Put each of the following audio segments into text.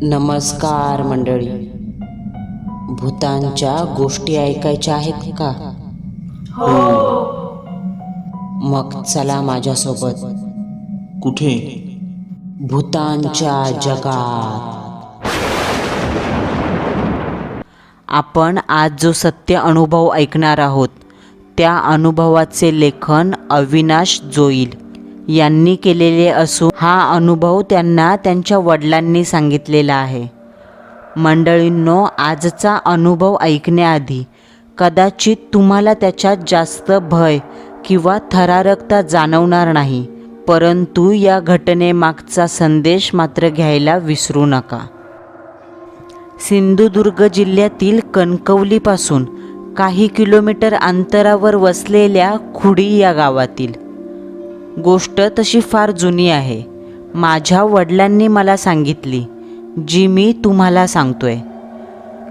नमस्कार मंडळी. भूतांच्या गोष्टी ऐकायच्या आहेत का? मग चला माझ्यासोबत. कुठे? भूतांच्या जगात. आपण आज जो सत्य अनुभव ऐकणार आहोत त्या अनुभवाचे लेखन अविनाश जोईल यांनी केलेले असून हा अनुभव त्यांना त्यांच्या वडिलांनी सांगितलेला आहे. मंडळींनो, आजचा अनुभव ऐकण्याआधी कदाचित तुम्हाला त्याच्यात जास्त भय किंवा थरारकता जाणवणार नाही, परंतु या घटनेमागचा संदेश मात्र घ्यायला विसरू नका. सिंधुदुर्ग जिल्ह्यातील कणकवलीपासून काही किलोमीटर अंतरावर वसलेल्या खुडी या गावातील गोष्ट तशी फार जुनी आहे. माझ्या वडिलांनी मला सांगितली, जी मी तुम्हाला सांगतोय.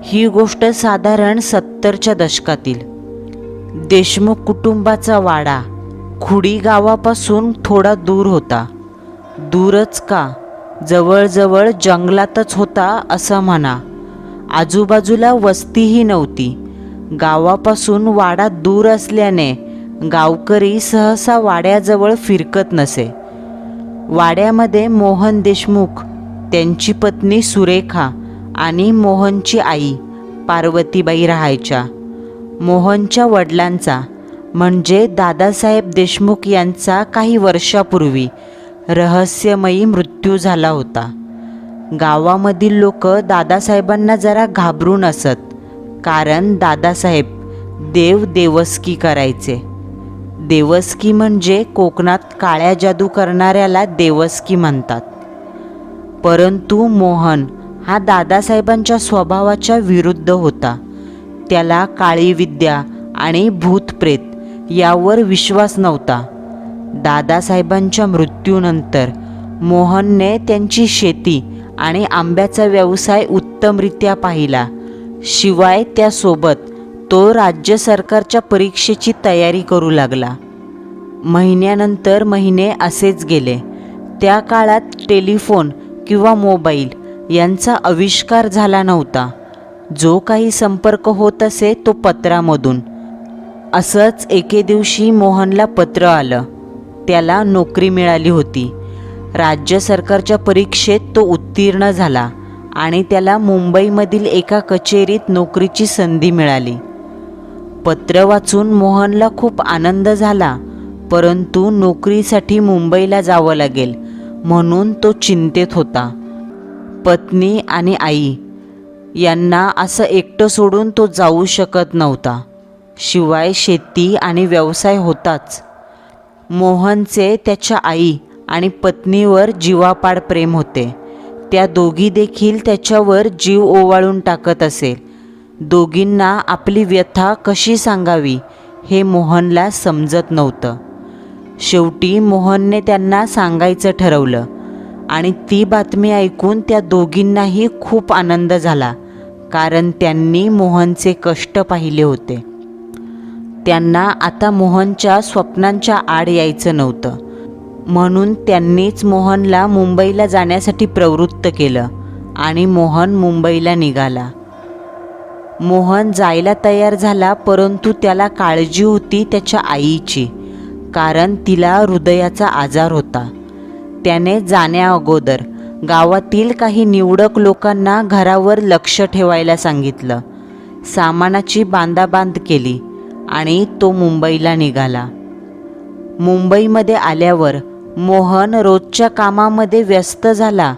ही गोष्ट साधारण 70च्या दशकातील. देशमुख कुटुंबाचा वाडा खुडी गावापासून थोडा दूर होता. दूरच का, जवळजवळ जंगलातच होता असं म्हणा. आजूबाजूला वस्तीही नव्हती. गावापासून वाडा दूर असल्याने गावकरी सहसा वाड्याजवळ फिरकत नसे. वाड्यामध्ये मोहन देशमुख, त्यांची पत्नी सुरेखा आणि मोहनची आई पार्वतीबाई राहायच्या. मोहनच्या वडिलांचा म्हणजे दादासाहेब देशमुख यांचा काही वर्षापूर्वी रहस्यमयी मृत्यू झाला होता. गावामधील लोक दादासाहेबांना जरा घाबरून असत, कारण दादासाहेब देवस्की करायचे. देवस्की म्हणजे कोकणात काळ्या जादू करणाऱ्याला देवस्की म्हणतात. परंतु मोहन हा दादासाहेबांच्या स्वभावाच्या विरुद्ध होता. त्याला काळी विद्या आणि भूतप्रेत यावर विश्वास नव्हता. दादासाहेबांच्या मृत्यूनंतर मोहनने त्यांची शेती आणि आंब्याचा व्यवसाय उत्तमरित्या पाहिला. शिवाय त्यासोबत तो राज्य सरकारच्या परीक्षेची तयारी करू लागला. महिन्यानंतर महिने असेच गेले. त्या काळात टेलिफोन किंवा मोबाईल यांचा आविष्कार झाला नव्हता. जो काही संपर्क होत असे तो पत्रामधून. असंच एके दिवशी मोहनला पत्र आलं. त्याला नोकरी मिळाली होती. राज्य सरकारच्या परीक्षेत तो उत्तीर्ण झाला आणि त्याला मुंबईमधील एका कचेरीत नोकरीची संधी मिळाली. पत्र वाचून मोहनला खूप आनंद झाला, परंतु नोकरीसाठी मुंबईला जावं लागेल म्हणून तो चिंतेत होता. पत्नी आणि आई यांना असं एकटं सोडून तो जाऊ शकत नव्हता. शिवाय शेती आणि व्यवसाय होताच. मोहनचे त्याच्या आई आणि पत्नीवर जीवापाड प्रेम होते. त्या दोघी देखील त्याच्यावर जीव ओवाळून टाकत असे. दोघींना आपली व्यथा कशी सांगावी हे मोहनला समजत नव्हतं. शेवटी मोहनने त्यांना सांगायचं ठरवलं आणि ती बातमी ऐकून त्या दोघींनाही खूप आनंद झाला, कारण त्यांनी मोहनचे कष्ट पाहिले होते. त्यांना आता मोहनच्या स्वप्नांच्या आड यायचं नव्हतं, म्हणून त्यांनीच मोहनला मुंबईला जाण्यासाठी प्रवृत्त केलं आणि मोहन मुंबईला निघाला. मोहन जायला तयार झाला, परंतु त्याला काळजी होती त्याच्या आईची, कारण तिला हृदयाचा आजार होता. त्याने जाण्याअगोदर गावातील काही निवडक लोकांना घरावर लक्ष ठेवायला सांगितलं. सामानाची बांधाबांध केली आणि तो मुंबईला निघाला. मुंबईमध्ये आल्यावर मोहन रोजच्या कामामध्ये व्यस्त झाला,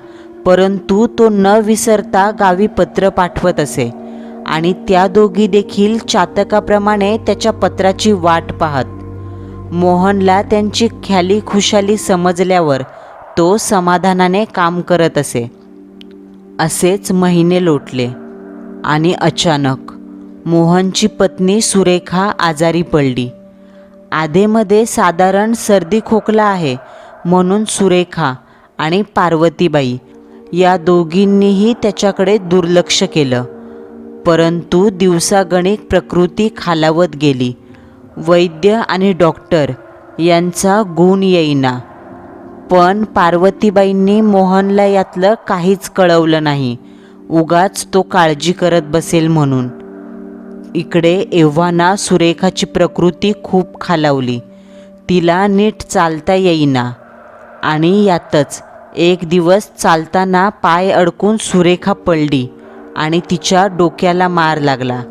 परंतु तो न विसरता गावी पत्र पाठवत असे आणि त्या दोघी देखील चातकाप्रमाणे त्याच्या पत्राची वाट पाहत. मोहनला त्यांची ख्याली खुशाली समजल्यावर तो समाधानाने काम करत असे. असेच महिने लोटले आणि अचानक मोहनची पत्नी सुरेखा आजारी पडली. आधेमध्ये साधारण सर्दी खोकला आहे म्हणून सुरेखा आणि पार्वतीबाई या दोघींनीही त्याच्याकडे दुर्लक्ष केलं. परंतु दिवसागणिक प्रकृती खालावत गेली. वैद्य आणि डॉक्टर यांचा गुण येईना. पण पार्वतीबाईंनी मोहनला यातलं काहीच कळवलं नाही, उगाच तो काळजी करत बसेल म्हणून. इकडे एव्हाना सुरेखाची प्रकृती खूप खालावली. तिला नीट चालता येईना आणि यातच एक दिवस चालताना पाय अडकून सुरेखा पडली आणि तिच्या डोक्याला मार लागला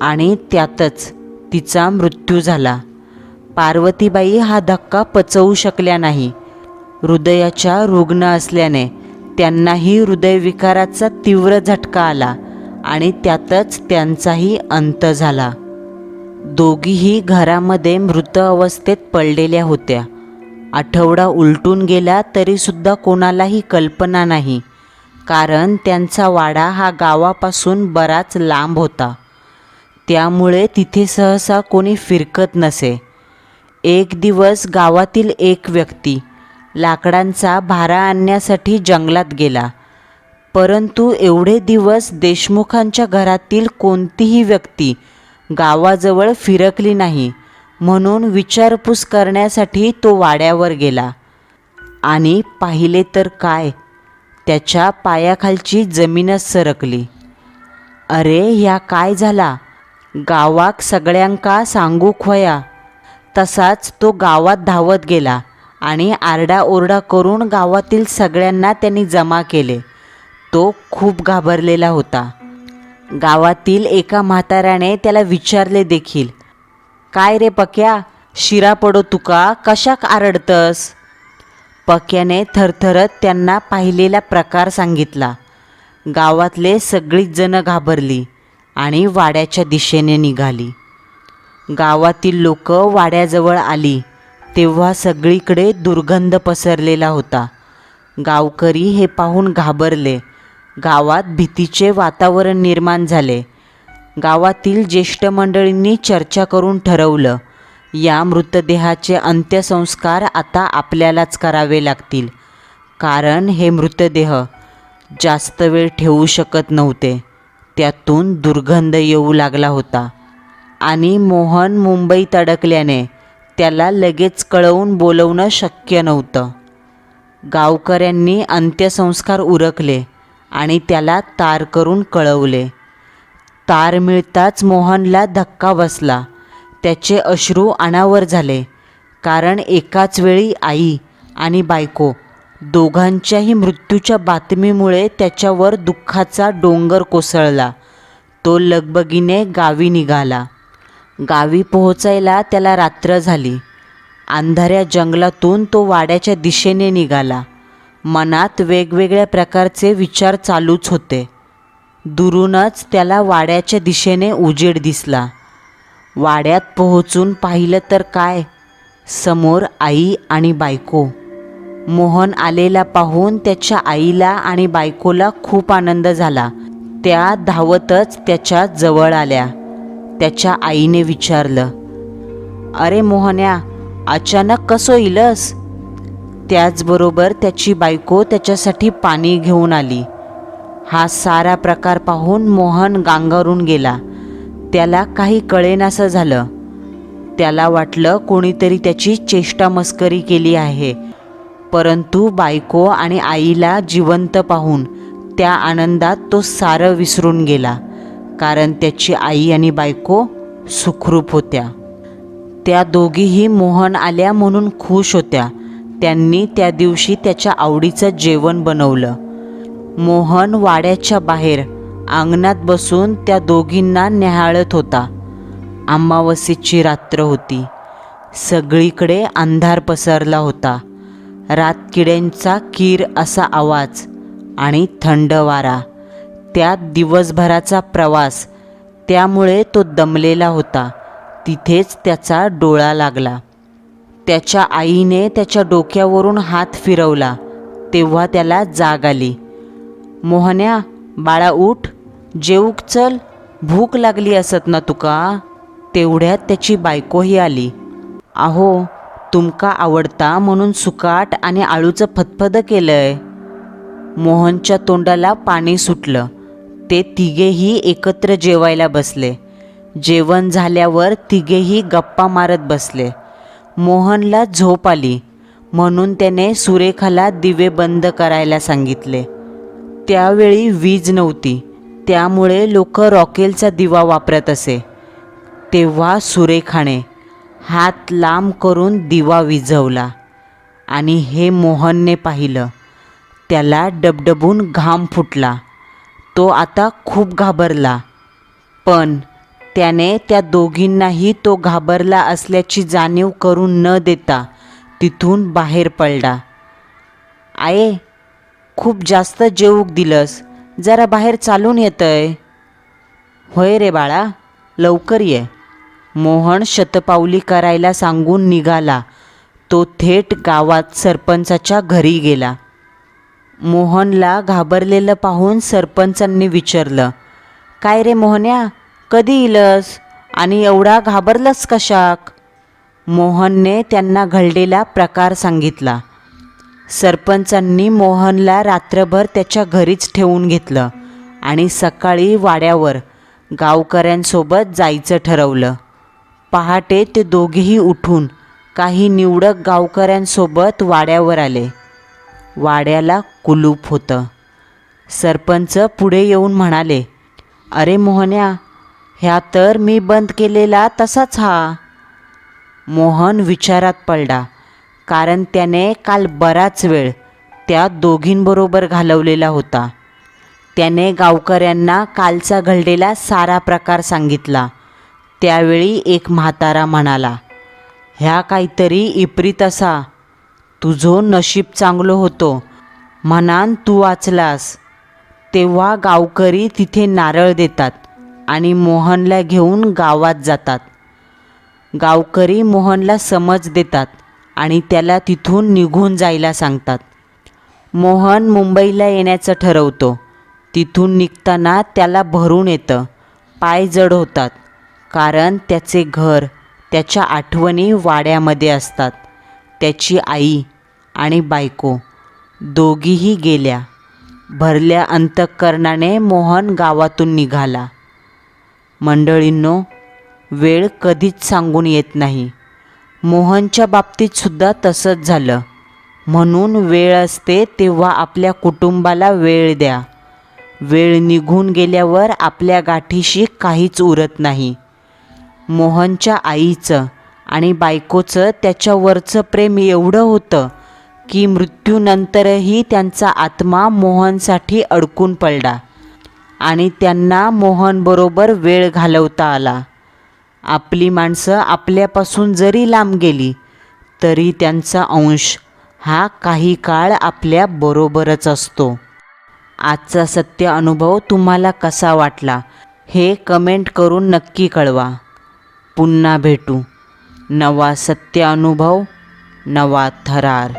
आणि त्यातच तिचा मृत्यू झाला. पार्वतीबाई हा धक्का पचवू शकल्या नाही. हृदयाच्या रुग्ण असल्याने त्यांनाही हृदयविकाराचा तीव्र झटका आला आणि त्यातच त्यांचाही अंत झाला. दोघीही घरामध्ये मृत अवस्थेत पडलेल्या होत्या. आठवडा उलटून गेला तरीसुद्धा कोणालाही कल्पना नाही, कारण त्यांचा वाडा हा गावापासून बराच लांब होता. त्यामुळे तिथे सहसा कोणी फिरकत नसे. एक दिवस गावातील एक व्यक्ती लाकडांचा भारा आणण्यासाठी जंगलात गेला, परंतु एवढे दिवस देशमुखांच्या घरातील कोणतीही व्यक्ती गावाजवळ फिरकली नाही. म्हणून विचारपूस करण्यासाठी तो वाड्यावर गेला आणि पाहिले तर काय, त्याच्या पायाखालची जमीनच सरकली. अरे ह्या काय झाला, गावाक सगळ्यांका सांगूक व्हया. तसाच तो गावात धावत गेला आणि आरडाओरडा करून गावातील सगळ्यांना त्यांनी जमा केले. तो खूप घाबरलेला होता. गावातील एका म्हाताऱ्याने त्याला विचारले देखील, काय रे पक्या, शिरा पडो तुका, कशाक आरडतस? पक्याने थरथरत त्यांना पाहिलेला प्रकार सांगितला. गावातले सगळीच जण घाबरली आणि वाड्याच्या दिशेने निघाली. गावातील लोक वाड्याजवळ आली तेव्हा सगळीकडे दुर्गंध पसरलेला होता. गावकरी हे पाहून घाबरले. गावात भीतीचे वातावरण निर्माण झाले. गावातील ज्येष्ठ मंडळींनी चर्चा करून ठरवलं, या मृतदेहाचे अंत्यसंस्कार आता आपल्यालाच करावे लागतील, कारण हे मृतदेह जास्त वेळ ठेवू शकत नव्हते. त्यातून दुर्गंध येऊ लागला होता आणि मोहन मुंबईत अडकल्याने त्याला लगेच कळवून बोलवणं शक्य नव्हतं. गावकऱ्यांनी अंत्यसंस्कार उरकले आणि त्याला तार करून कळवले. तार मिळताच मोहनला धक्का बसला. त्याचे अश्रू अनावर झाले, कारण एकाच वेळी आई आणि बायको दोघांच्याही मृत्यूच्या बातमीमुळे त्याच्यावर दुःखाचा डोंगर कोसळला. तो लगबगीने गावी निघाला. गावी पोहोचायला त्याला रात्र झाली. अंधाऱ्या जंगलातून तो वाड्याच्या दिशेने निघाला. मनात वेगवेगळ्या प्रकारचे विचार चालूच होते. दुरूनच त्याला वाड्याच्या दिशेने उजेड दिसला. वाड्यात पोहोचून पाहिलं तर काय, समोर आई आणि बायको. मोहन आलेला पाहून त्याच्या आईला आणि बायकोला खूप आनंद झाला. त्या धावतच त्याच्या जवळ आल्या. त्याच्या आईने विचारलं, अरे मोहन्या, अचानक कसं इलस? त्याचबरोबर त्याची बायको त्याच्यासाठी पाणी घेऊन आली. हा सारा प्रकार पाहून मोहन गांगारून गेला. त्याला काही कळेनासं झालं. त्याला वाटलं कोणीतरी त्याची चेष्टा मस्करी केली आहे, परंतु बायको आणि आईला जिवंत पाहून त्या आनंदात तो सारं विसरून गेला, कारण त्याची आई आणि बायको सुखरूप होत्या. त्या दोघीही मोहन आल्या म्हणून खुश होत्या. त्यांनी त्या दिवशी त्याच्या आवडीचं जेवण बनवलं. मोहन वाड्याच्या बाहेर अंगणात बसून त्या दोघींना न्याहाळत होता. अमावस्येची रात्र होती. सगळीकडे अंधार पसरला होता. रातकिड्यांचा कीर असा आवाज आणि थंड वारा. त्यात दिवसभराचा प्रवास, त्यामुळे तो दमलेला होता. तिथेच त्याचा डोळा लागला. त्याच्या आईने त्याच्या डोक्यावरून हात फिरवला तेव्हा त्याला जाग आली. मोहन्या, बाळा उठ, जेवूक चल, भूक लागली असत ना तुका? तेवढ्यात त्याची बायकोही आली. अहो, तुमका आवडता म्हणून सुकाट आणि आळूचं फतफद केलंय. मोहनच्या तोंडाला पाणी सुटलं. ते तिघेही एकत्र जेवायला बसले. जेवण झाल्यावर तिघेही गप्पा मारत बसले. मोहनला झोप आली, म्हणून त्याने सुरेखाला दिवे बंद करायला सांगितले. त्यावेळी वीज नव्हती, त्यामुळे लोक रॉकेलचा दिवा वापरत असे. तेव्हा सुरेखाने हात लांब करून दिवा विझवला आणि हे मोहनने पाहिलं. त्याला डबडबून घाम फुटला. तो आता खूप घाबरला, पण त्याने त्या दोघींनाही तो घाबरला असल्याची जाणीव करून न देता तिथून बाहेर पडला. आये, खूप जास्त जेवूक दिलंस, जरा बाहेर चालून येतंय. होय रे बाळा, लवकर ये. मोहन शतपावली करायला सांगून निघाला. तो थेट गावात सरपंचाच्या घरी गेला. मोहनला घाबरलेलं पाहून सरपंचांनी विचारलं, काय रे मोहन्या, कधी इलस आणि एवढा घाबरलंस कशाक? मोहनने त्यांना घडलेला प्रकार सांगितला. सरपंचांनी मोहनला रात्रभर त्याच्या घरीच ठेवून घेतलं आणि सकाळी वाड्यावर गावकऱ्यांसोबत जायचं ठरवलं. पहाटे ते दोघेही उठून काही निवडक गावकऱ्यांसोबत वाड्यावर आले. वाड्याला कुलूप होतं. सरपंच पुढे येऊन म्हणाले, अरे मोहन्या, ह्या तर मी बंद केलेला तसाच हा. मोहन विचारात पडला, कारण त्याने काल बराच वेळ त्या दोघींबरोबर घालवलेला होता. त्याने गावकऱ्यांना कालचा घडलेला सारा प्रकार सांगितला. त्यावेळी एक म्हातारा म्हणाला, ह्या काहीतरी इप्रीत असा. तुझं नशीब चांगलं होतं म्हणान तू वाचलास. तेव्हा गावकरी तिथे नारळ देतात आणि मोहनला घेऊन गावात जातात. गावकरी मोहनला समज देतात आणि त्याला तिथून निघून जायला सांगतात. मोहन मुंबईला येण्याचं ठरवतो. तिथून निघताना त्याला भरून येतं. पाय जड होतात, कारण त्याचे घर, त्याच्या आठवणी वाड्यामध्ये असतात. त्याची आई आणि बायको दोघीही गेल्या. भरल्या अंतःकरणाने मोहन गावातून निघाला. मंडळींनो, वेळ कधीच सांगून येत नाही. मोहनच्या बाबतीत सुद्धा तसंच झालं. म्हणून वेळ असते तेव्हा आपल्या कुटुंबाला वेळ द्या. वेळ निघून गेल्यावर आपल्या गाठीशी काहीच उरत नाही. मोहनच्या आईचं आणि बायकोचं त्याच्यावरचं प्रेम एवढं होतं की मृत्यूनंतरही त्यांचा आत्मा मोहनसाठी अडकून पडला आणि त्यांना मोहनबरोबर वेळ घालवता आला. आपली माणसं आपल्यापासून जरी लांब गेली तरी त्यांचा अंश हा काही काळ आपल्या बरोबरच असतो. आजचा सत्य अनुभव तुम्हाला कसा वाटला हे कमेंट करून नक्की कळवा. पुन्हा भेटू. नवा सत्य अनुभव, नवा थरार.